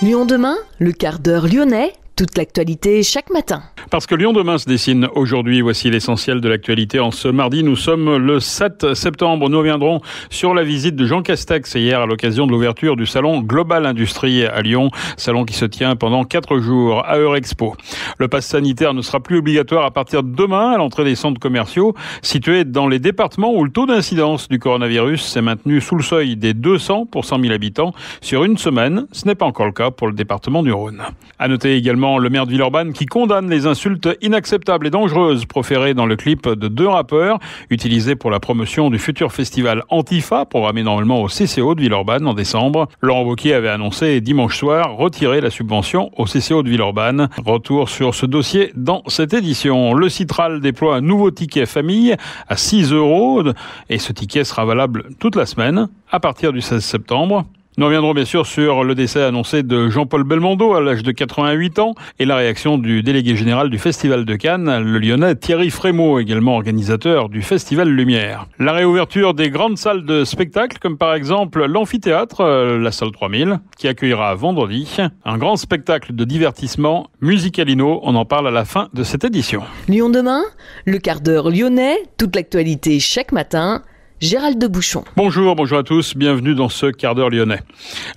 Lyon demain, le quart d'heure lyonnais, toute l'actualité chaque matin. Parce que Lyon demain se dessine aujourd'hui, voici l'essentiel de l'actualité. En ce mardi, nous sommes le 7 septembre. Nous reviendrons sur la visite de Jean Castex hier à l'occasion de l'ouverture du salon Global Industrie à Lyon, salon qui se tient pendant 4 jours à Eurexpo. Le pass sanitaire ne sera plus obligatoire à partir de demain à l'entrée des centres commerciaux situés dans les départements où le taux d'incidence du coronavirus s'est maintenu sous le seuil des 200 pour 100 000 habitants sur une semaine. Ce n'est pas encore le cas pour le département du Rhône. À noter également le maire de Villeurbanne qui condamne les insultes inacceptables et dangereuses proférées dans le clip de 2 rappeurs utilisés pour la promotion du futur festival Antifa programmé normalement au CCO de Villeurbanne en décembre. Laurent Wauquiez avait annoncé dimanche soir retirer la subvention au CCO de Villeurbanne. Retour sur ce dossier dans cette édition. Le Citral déploie un nouveau ticket famille à 6 € et ce ticket sera valable toute la semaine à partir du 16 septembre. Nous reviendrons bien sûr sur le décès annoncé de Jean-Paul Belmondo à l'âge de 88 ans et la réaction du délégué général du Festival de Cannes, le Lyonnais Thierry Frémaux, également organisateur du Festival Lumière. La réouverture des grandes salles de spectacle, comme par exemple l'amphithéâtre, la salle 3000, qui accueillera vendredi un grand spectacle de divertissement Musicalino. On en parle à la fin de cette édition. Lyon demain, le quart d'heure lyonnais, toute l'actualité chaque matin. Gérald de Bouchon. Bonjour à tous, bienvenue dans ce quart d'heure lyonnais.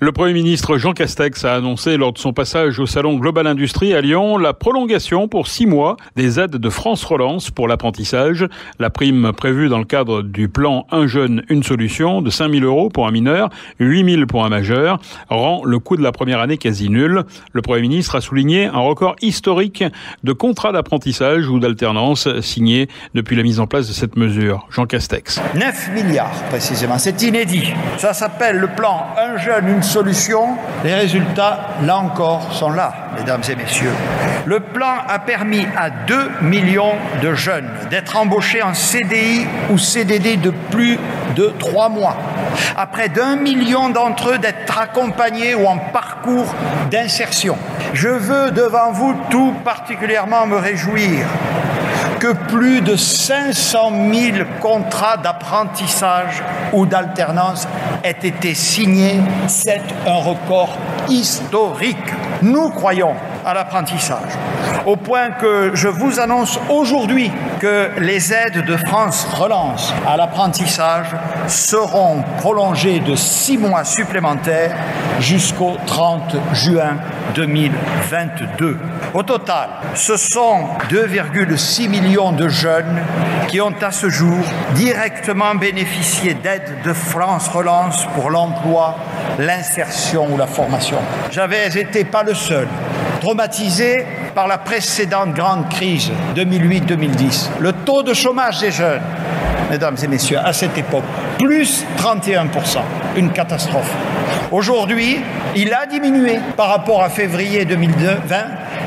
Le Premier ministre Jean Castex a annoncé lors de son passage au salon Global Industrie à Lyon la prolongation pour 6 mois des aides de France Relance pour l'apprentissage. La prime prévue dans le cadre du plan Un jeune, une solution de 5 000 € pour un mineur, 8 000 pour un majeur, rend le coût de la première année quasi nul. Le Premier ministre a souligné un record historique de contrats d'apprentissage ou d'alternance signés depuis la mise en place de cette mesure. Jean Castex. 9 milliards précisément, c'est inédit. Ça s'appelle le plan Un jeune, une solution. Les résultats, là encore, sont là, mesdames et messieurs. Le plan a permis à 2 millions de jeunes d'être embauchés en CDI ou CDD de plus de 3 mois. À près d'1 million d'entre eux d'être accompagnés ou en parcours d'insertion. Je veux devant vous tout particulièrement me réjouir que plus de 500 000 contrats d'apprentissage ou d'alternance aient été signés. C'est un record historique. Nous croyons à l'apprentissage, au point que je vous annonce aujourd'hui que les aides de France Relance à l'apprentissage seront prolongées de 6 mois supplémentaires jusqu'au 30 juin 2022. Au total, ce sont 2,6 millions de jeunes qui ont à ce jour directement bénéficié d'aides de France Relance pour l'emploi, l'insertion ou la formation. J'avais été pas le seul traumatisé par la précédente grande crise 2008-2010. Le taux de chômage des jeunes, mesdames et messieurs, à cette époque, plus 31%, une catastrophe. Aujourd'hui, il a diminué par rapport à février 2020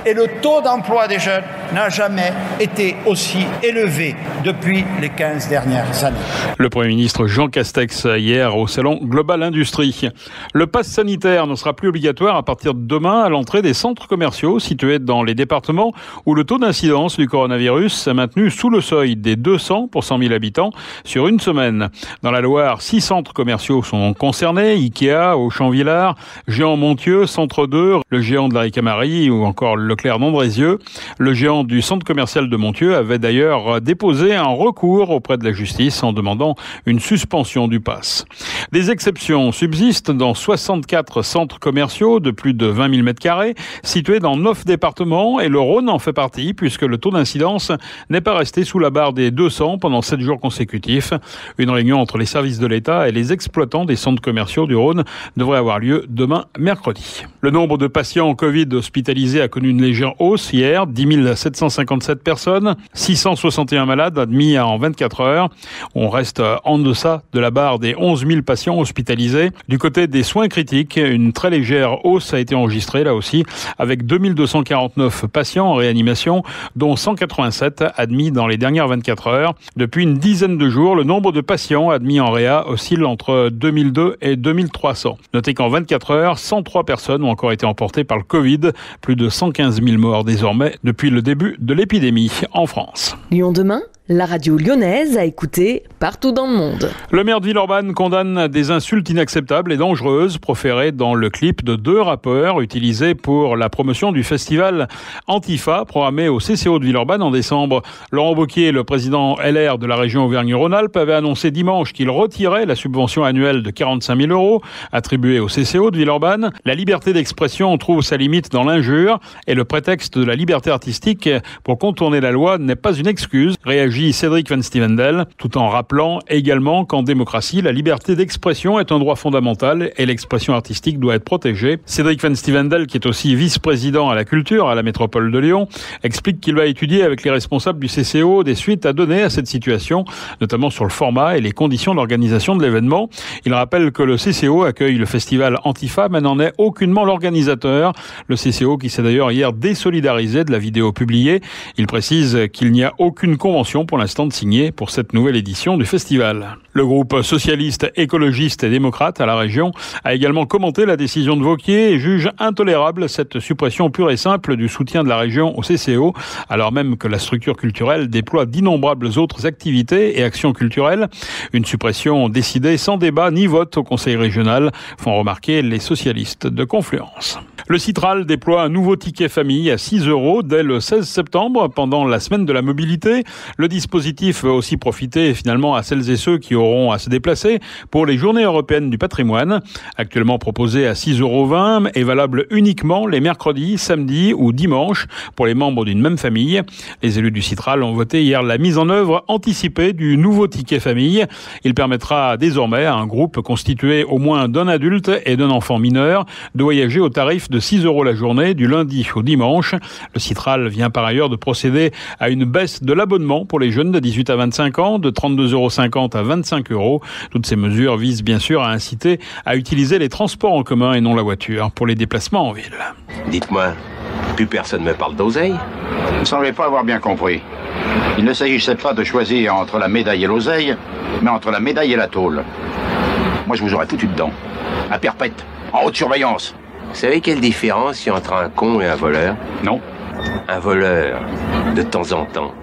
et le taux d'emploi des jeunes n'a jamais été aussi élevé depuis les 15 dernières années. Le Premier ministre Jean Castex hier au salon Global Industrie. Le pass sanitaire ne sera plus obligatoire à partir de demain à l'entrée des centres commerciaux situés dans les départements où le taux d'incidence du coronavirus s'est maintenu sous le seuil des 200 pour 100 000 habitants sur une semaine. Dans la Loire, 6 centres commerciaux sont concernés, Ikea, Auchan-Villard, Géant Montieux, Centre 2, le géant de la Ricamarie ou encore Leclerc Mondrézieux. Le géant du centre commercial de Montieux avait d'ailleurs déposé un recours auprès de la justice en demandant une suspension du pass. Des exceptions subsistent dans 64 centres commerciaux de plus de 20 000 m² situés dans 9 départements et le Rhône en fait partie puisque le taux d'incidence n'est pas resté sous la barre des 200 pendant 7 jours consécutifs. Une réunion entre les services de l'État et les exploitants des centres commerciaux du Rhône devrait avoir lieu demain mercredi. Le nombre de patients Covid hospitalisés a connu une légère hausse hier, 10 757 personnes, 661 malades admis en 24 heures. On reste en deçà de la barre des 11 000 patients hospitalisés. Du côté des soins critiques, une très légère hausse a été enregistrée là aussi, avec 2249 patients en réanimation, dont 187 admis dans les dernières 24 heures. Depuis une dizaine de jours, le nombre de patients admis en réa oscille entre 2002 et 2300. Notez qu'en 24 heures, 103 personnes ont encore été emportées par le Covid. Plus de 115 000 morts désormais depuis le début de l'épidémie en France. Lyon demain, la radio lyonnaise à écouter partout dans le monde. Le maire de Villeurbanne condamne des insultes inacceptables et dangereuses proférées dans le clip de 2 rappeurs utilisés pour la promotion du festival Antifa programmé au CCO de Villeurbanne en décembre. Laurent Wauquiez, le président LR de la région Auvergne-Rhône-Alpes, avait annoncé dimanche qu'il retirait la subvention annuelle de 45 000 € attribuée au CCO de Villeurbanne. La liberté d'expression trouve sa limite dans l'injure et le prétexte de la liberté artistique pour contourner la loi n'est pas une excuse, réagit Cédric Van Stevendel, tout en rappelant également qu'en démocratie, la liberté d'expression est un droit fondamental et l'expression artistique doit être protégée. Cédric Van Stevendel, qui est aussi vice-président à la culture à la métropole de Lyon, explique qu'il va étudier avec les responsables du CCO des suites à donner à cette situation, notamment sur le format et les conditions d'organisation de l'événement. Il rappelle que le CCO accueille le festival Antifa, mais n'en est aucunement l'organisateur. Le CCO qui s'est d'ailleurs hier désolidarisé de la vidéo publiée. Il précise qu'il n'y a aucune convention pour l'instant de signer pour cette nouvelle édition du festival. Le groupe socialiste, écologiste et démocrate à la région a également commenté la décision de Wauquiez et juge intolérable cette suppression pure et simple du soutien de la région au CCO, alors même que la structure culturelle déploie d'innombrables autres activités et actions culturelles. Une suppression décidée sans débat ni vote au conseil régional, font remarquer les socialistes de Confluence. Le Citral déploie un nouveau ticket famille à 6 € dès le 16 septembre pendant la semaine de la mobilité. Le dispositif va aussi profiter finalement à celles et ceux qui auront à se déplacer pour les journées européennes du patrimoine. Actuellement proposé à 6,20 € et valable uniquement les mercredis, samedis ou dimanches pour les membres d'une même famille. Les élus du Citral ont voté hier la mise en œuvre anticipée du nouveau ticket famille. Il permettra désormais à un groupe constitué au moins d'un adulte et d'un enfant mineur de voyager au tarif de 6 € la journée du lundi au dimanche. Le Citral vient par ailleurs de procéder à une baisse de l'abonnement pour les jeunes de 18 à 25 ans, de 32,50 € à 25 €. Toutes ces mesures visent bien sûr à inciter à utiliser les transports en commun et non la voiture pour les déplacements en ville. Dites-moi, plus personne ne me parle d'oseille ? Vous ne semblez pas avoir bien compris. Il ne s'agissait pas de choisir entre la médaille et l'oseille, mais entre la médaille et la tôle. Moi, je vous aurais foutu dedans. À perpète, en haute surveillance. Vous savez quelle différence il y a entre un con et un voleur ? Non. Un voleur, de temps en temps,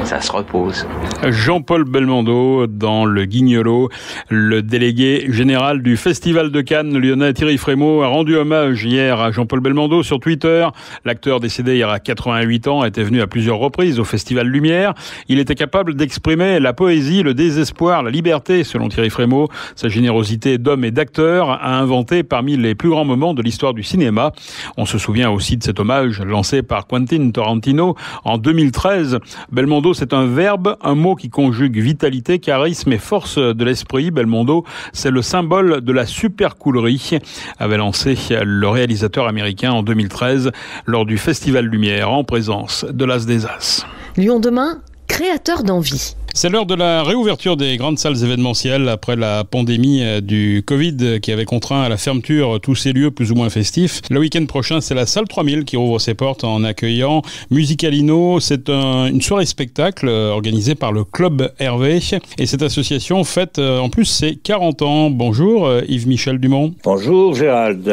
ça se repose. Jean-Paul Belmondo dans le Guignolo. Le délégué général du Festival de Cannes, le lyonnais Thierry Frémaux, a rendu hommage hier à Jean-Paul Belmondo sur Twitter. L'acteur décédé hier à 88 ans était venu à plusieurs reprises au Festival Lumière. Il était capable d'exprimer la poésie, le désespoir, la liberté, selon Thierry Frémaux. Sa générosité d'homme et d'acteur a inventé parmi les plus grands moments de l'histoire du cinéma. On se souvient aussi de cet hommage lancé par Quentin Tarantino en 2013. Belmondo, c'est un verbe, un mot qui conjugue vitalité, charisme et force de l'esprit. Belmondo, c'est le symbole de la supercoulerie, avait lancé le réalisateur américain en 2013 lors du Festival Lumière en présence de l'As des As. Lyon demain, créateur d'envie. C'est l'heure de la réouverture des grandes salles événementielles après la pandémie du Covid qui avait contraint à la fermeture tous ces lieux plus ou moins festifs. Le week-end prochain, c'est la salle 3000 qui rouvre ses portes en accueillant Musicalino. C'est une soirée spectacle organisée par le Club Hervé. Et cette association fête en plus ses 40 ans. Bonjour Yves-Michel Dumont. Bonjour Gérald.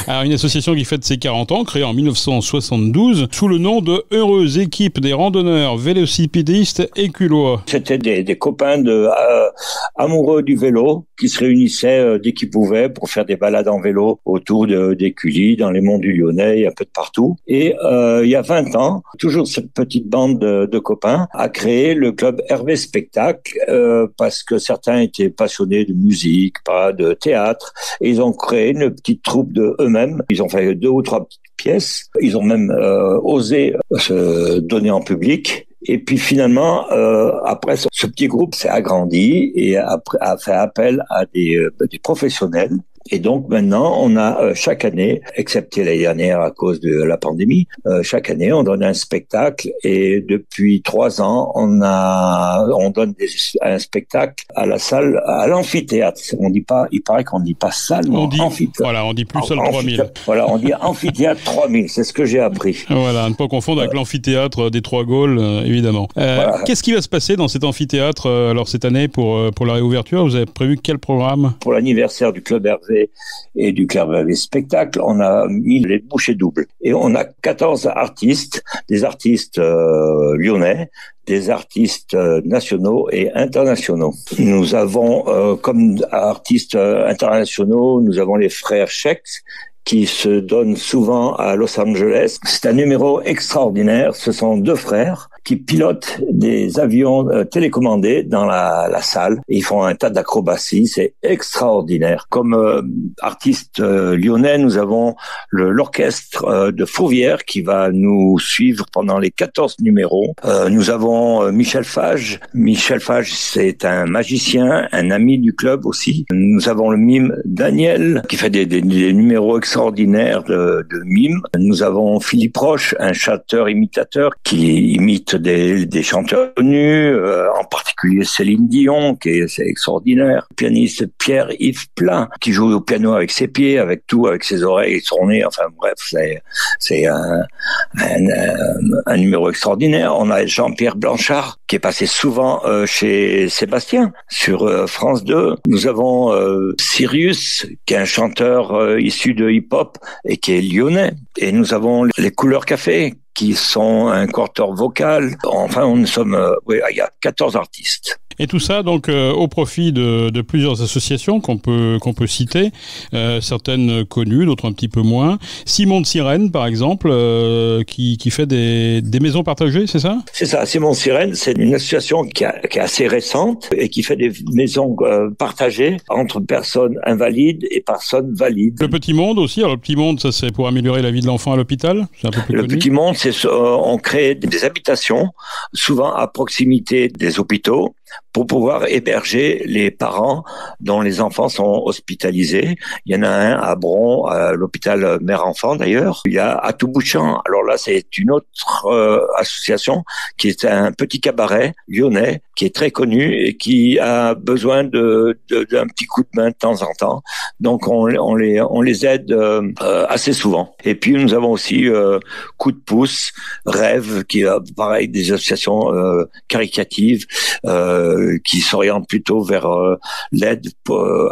Alors, une association qui fête ses 40 ans, créée en 1972 sous le nom de Heureuse Équipe des randonneurs, vélocipédistes et culois. C'était des copains amoureux du vélo qui se réunissaient dès qu'ils pouvaient pour faire des balades en vélo autour d'Écully, dans les monts du Lyonnais, et un peu de partout. Et il y a 20 ans, toujours cette petite bande de copains a créé le club Hervé Spectacle parce que certains étaient passionnés de musique, pas de théâtre. Et ils ont créé une petite troupe de eux-mêmes. Ils ont fait 2 ou 3 petites pièces. Ils ont même osé se donner en public. Et puis finalement, après, ce petit groupe s'est agrandi et a fait appel à des professionnels Et donc maintenant, on a chaque année, excepté l'année dernière à cause de la pandémie, chaque année on donne un spectacle et depuis 3 ans, on donne un spectacle à la salle, à l'amphithéâtre. On dit pas, il paraît qu'on dit pas salle, mais amphithéâtre. Voilà, on dit plus salle 3000. Voilà, on dit amphithéâtre 3000, c'est ce que j'ai appris. Voilà, à ne pas confondre avec l'amphithéâtre des Trois Gaules, évidemment. Voilà. Qu'est-ce qui va se passer dans cet amphithéâtre alors cette année pour la réouverture? Vous avez prévu quel programme? Pour l'anniversaire du Club Hervé et du Club Hervé Spectacle, on a mis les bouchées doubles. Et on a 14 artistes, des artistes lyonnais, des artistes nationaux et internationaux. Nous avons, comme artistes internationaux, nous avons les frères Scheck, qui se donnent souvent à Los Angeles. C'est un numéro extraordinaire. Ce sont 2 frères qui pilotent des avions télécommandés dans la salle. Ils font un tas d'acrobaties. C'est extraordinaire. Comme artiste lyonnais, nous avons l'orchestre de Fauvière qui va nous suivre pendant les 14 numéros. Nous avons Michel Fage. Michel Fage, c'est un magicien, un ami du club aussi. Nous avons le mime Daniel qui fait des numéros extraordinaires de mime. Nous avons Philippe Roche, un chanteur imitateur qui imite des chanteurs connus, en particulier Céline Dion, c'est extraordinaire. Le pianiste Pierre-Yves Plain, qui joue au piano avec ses pieds, avec tout, avec ses oreilles et son nez. Enfin bref, c'est un numéro extraordinaire. On a Jean-Pierre Blanchard, qui est passé souvent chez Sébastien, sur France 2. Nous avons Sirius, qui est un chanteur issu de hip-hop et qui est lyonnais. Et nous avons les Couleurs Café, qui sont un quarter vocal. Enfin, il y a 14 artistes. Et tout ça, donc, au profit de plusieurs associations qu'on peut citer, certaines connues, d'autres un petit peu moins. Simon de Sirène, par exemple, qui fait des maisons partagées, c'est ça? C'est ça. Simon de Sirène, c'est une association qui est assez récente et qui fait des maisons partagées entre personnes invalides et personnes valides. Le Petit Monde aussi. Alors, le Petit Monde, ça, c'est pour améliorer la vie de l'enfant à l'hôpital? C'est un peu plus connu. Le Petit Monde, on crée des habitations, souvent à proximité des hôpitaux, pour pouvoir héberger les parents dont les enfants sont hospitalisés. Il y en a un à Bron, à l'hôpital mère-enfant d'ailleurs. Il y a à Toubouchan. Alors là, c'est une autre association qui est un petit cabaret lyonnais qui est très connu et qui a besoin d'un petit coup de main de temps en temps. Donc on les aide assez souvent. Et puis nous avons aussi Coup de pouce, Rêve, qui est pareil des associations caritatives qui s'orientent plutôt vers l'aide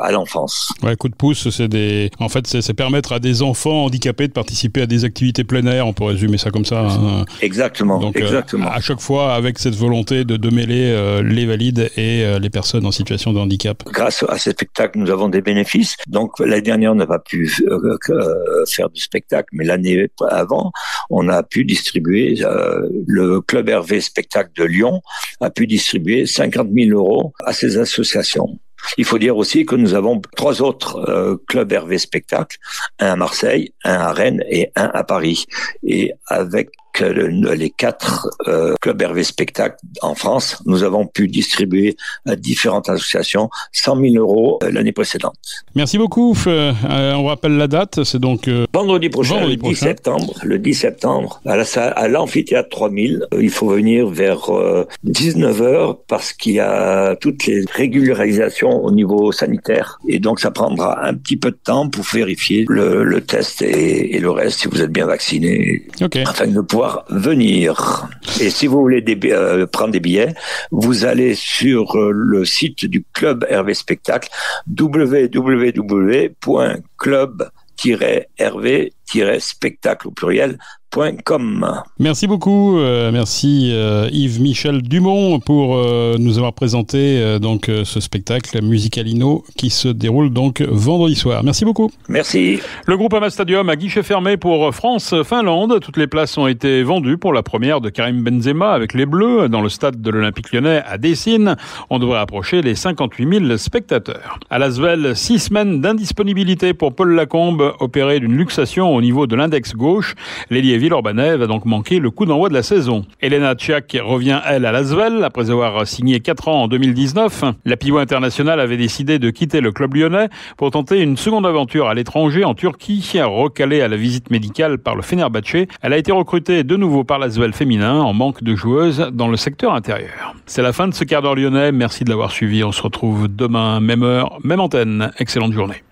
à l'enfance. Ouais, Coup de pouce, c'est permettre à des enfants handicapés de participer à des activités plein air, on peut résumer ça comme ça. Hein. Exactement. Donc, exactement. À chaque fois, avec cette volonté de mêler les valides et les personnes en situation de handicap. Grâce à ces spectacles, nous avons des bénéfices. Donc l'année dernière, on n'a pas pu faire du spectacle, mais l'année avant, on a pu distribuer, le Club Hervé Spectacle de Lyon a pu distribuer 50 000 € à ces associations. Il faut dire aussi que nous avons 3 autres clubs Hervé Spectacle, un à Marseille, un à Rennes et un à Paris. Et avec les 4 clubs Hervé Spectacle en France, nous avons pu distribuer à différentes associations 100 000 € l'année précédente. Merci beaucoup. On rappelle la date, c'est donc vendredi prochain, le 10 septembre, à l'amphithéâtre 3000. Il faut venir vers 19h parce qu'il y a toutes les régularisations au niveau sanitaire. Et donc ça prendra un petit peu de temps pour vérifier le test et le reste, si vous êtes bien vacciné, afin de pouvoir venir. Et si vous voulez prendre des billets, vous allez sur le site du Club Hervé Spectacle, www.club-hervé-spectacle au pluriel.com. Merci beaucoup, merci Yves Michel Dumont pour nous avoir présenté donc ce spectacle Musicalino qui se déroule donc vendredi soir. Merci beaucoup. Merci. Le Groupama Stadium à guichet fermé pour France-Finlande. Toutes les places ont été vendues pour la première de Karim Benzema avec les Bleus dans le stade de l'Olympique Lyonnais à Dessines. On devrait approcher les 58 000 spectateurs. À l'Asvel, 6 semaines d'indisponibilité pour Paul Lacombe, opéré d'une luxation au niveau de l'index gauche. L'ailier villeurbanais va donc manquer le coup d'envoi de la saison. Elena Tchak revient, elle, à l'Asvel, après avoir signé 4 ans en 2019. La pivot internationale avait décidé de quitter le club lyonnais pour tenter une seconde aventure à l'étranger, en Turquie, recalée à la visite médicale par le Fenerbahçe. Elle a été recrutée de nouveau par l'Asvel féminin, en manque de joueuses dans le secteur intérieur. C'est la fin de ce quart d'heure lyonnais. Merci de l'avoir suivi. On se retrouve demain, même heure, même antenne. Excellente journée.